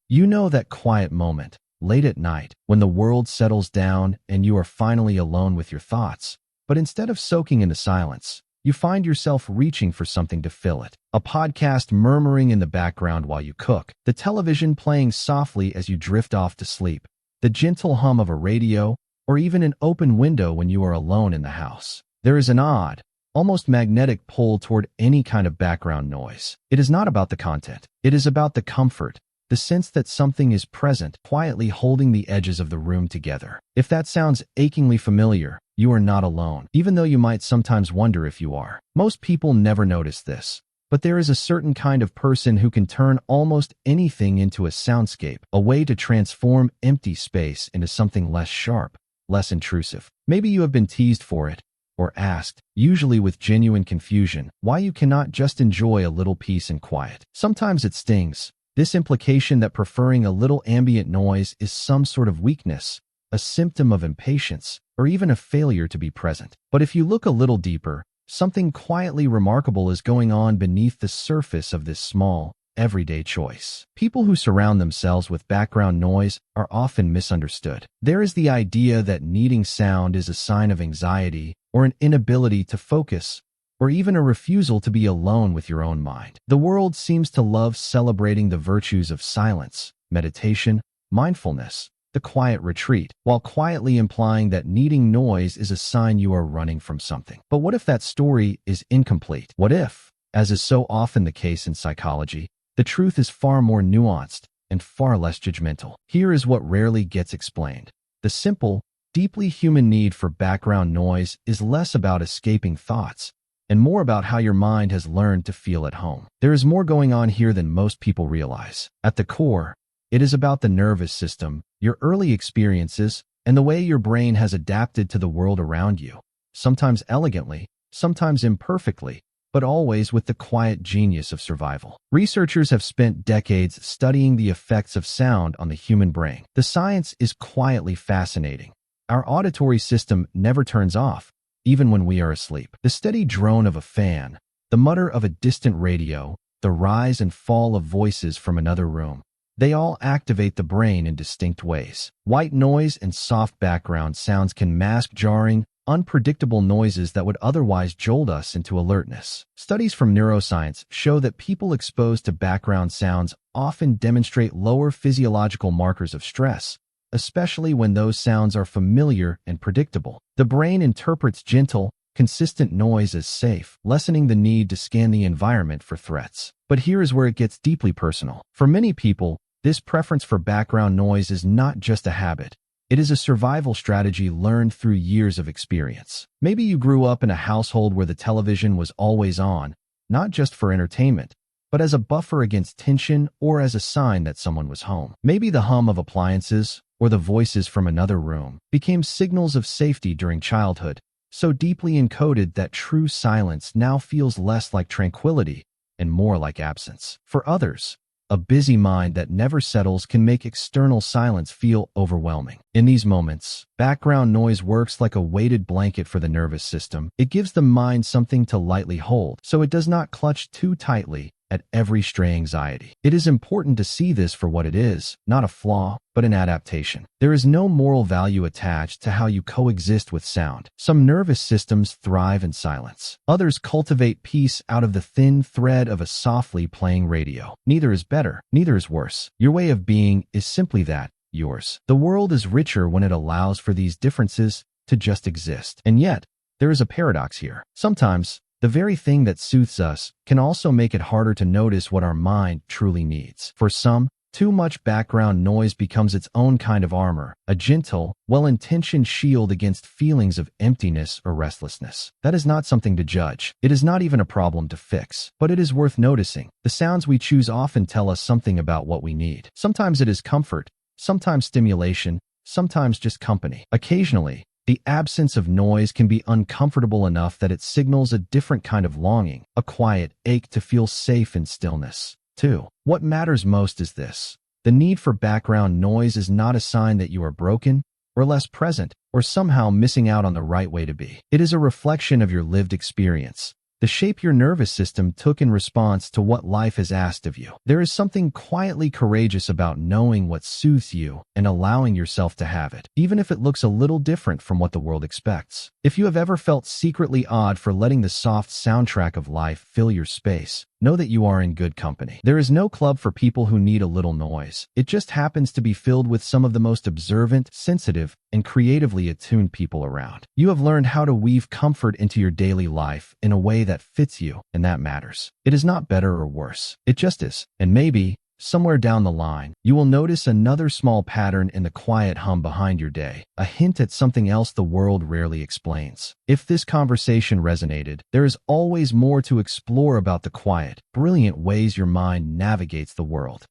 You know that quiet moment, late at night, when the world settles down and you are finally alone with your thoughts. But instead of soaking into silence, you find yourself reaching for something to fill it. A podcast murmuring in the background while you cook, the television playing softly as you drift off to sleep, the gentle hum of a radio, or even an open window when you are alone in the house. There is an odd, almost magnetic pull toward any kind of background noise. It is not about the content. It is about the comfort, the sense that something is present, quietly holding the edges of the room together. If that sounds achingly familiar, you are not alone, even though you might sometimes wonder if you are. Most people never notice this, but there is a certain kind of person who can turn almost anything into a soundscape, a way to transform empty space into something less sharp, less intrusive. Maybe you have been teased for it, or asked, usually with genuine confusion, why you cannot just enjoy a little peace and quiet. Sometimes it stings. This implication that preferring a little ambient noise is some sort of weakness, a symptom of impatience, or even a failure to be present. But if you look a little deeper, something quietly remarkable is going on beneath the surface of this small, everyday choice. People who surround themselves with background noise are often misunderstood. There is the idea that needing sound is a sign of anxiety or an inability to focus, or even a refusal to be alone with your own mind. The world seems to love celebrating the virtues of silence, meditation, mindfulness, the quiet retreat, while quietly implying that needing noise is a sign you are running from something. But what if that story is incomplete? What if, as is so often the case in psychology, the truth is far more nuanced and far less judgmental? Here is what rarely gets explained. The simple, deeply human need for background noise is less about escaping thoughts and more about how your mind has learned to feel at home. There is more going on here than most people realize. At the core, it is about the nervous system, your early experiences, and the way your brain has adapted to the world around you, sometimes elegantly, sometimes imperfectly, but always with the quiet genius of survival. Researchers have spent decades studying the effects of sound on the human brain. The science is quietly fascinating. Our auditory system never turns off, even when we are asleep. The steady drone of a fan, the mutter of a distant radio, the rise and fall of voices from another room, they all activate the brain in distinct ways. White noise and soft background sounds can mask jarring, unpredictable noises that would otherwise jolt us into alertness. Studies from neuroscience show that people exposed to background sounds often demonstrate lower physiological markers of stress, especially when those sounds are familiar and predictable. The brain interprets gentle, consistent noise as safe, lessening the need to scan the environment for threats. But here is where it gets deeply personal. For many people, this preference for background noise is not just a habit. It is a survival strategy learned through years of experience. Maybe you grew up in a household where the television was always on, not just for entertainment, but as a buffer against tension or as a sign that someone was home. Maybe the hum of appliances, or the voices from another room, became signals of safety during childhood, so deeply encoded that true silence now feels less like tranquility and more like absence. For others, a busy mind that never settles can make external silence feel overwhelming. In these moments, background noise works like a weighted blanket for the nervous system. It gives the mind something to lightly hold, so it does not clutch too tightly at every stray anxiety. It is important to see this for what it is, not a flaw, but an adaptation. There is no moral value attached to how you coexist with sound. Some nervous systems thrive in silence. Others cultivate peace out of the thin thread of a softly playing radio. Neither is better, neither is worse. Your way of being is simply that, yours. The world is richer when it allows for these differences to just exist. And yet, there is a paradox here. Sometimes, the very thing that soothes us can also make it harder to notice what our mind truly needs. For some, too much background noise becomes its own kind of armor, a gentle, well-intentioned shield against feelings of emptiness or restlessness. That is not something to judge. It is not even a problem to fix, but it is worth noticing. The sounds we choose often tell us something about what we need. Sometimes it is comfort, sometimes stimulation, sometimes just company. Occasionally, the absence of noise can be uncomfortable enough that it signals a different kind of longing, a quiet ache to feel safe in stillness. 2. What matters most is this. The need for background noise is not a sign that you are broken, or less present, or somehow missing out on the right way to be. It is a reflection of your lived experience, the the shape your nervous system took in response to what life has asked of you. There is something quietly courageous about knowing what soothes you and allowing yourself to have it, even if it looks a little different from what the world expects. If you have ever felt secretly odd for letting the soft soundtrack of life fill your space, know that you are in good company. There is no club for people who need a little noise. It just happens to be filled with some of the most observant, sensitive, and creatively attuned people around. You have learned how to weave comfort into your daily life in a way that fits you, and that matters. It is not better or worse. It just is. And maybe, somewhere down the line, you will notice another small pattern in the quiet hum behind your day, a hint at something else the world rarely explains. If this conversation resonated, there is always more to explore about the quiet, brilliant ways your mind navigates the world.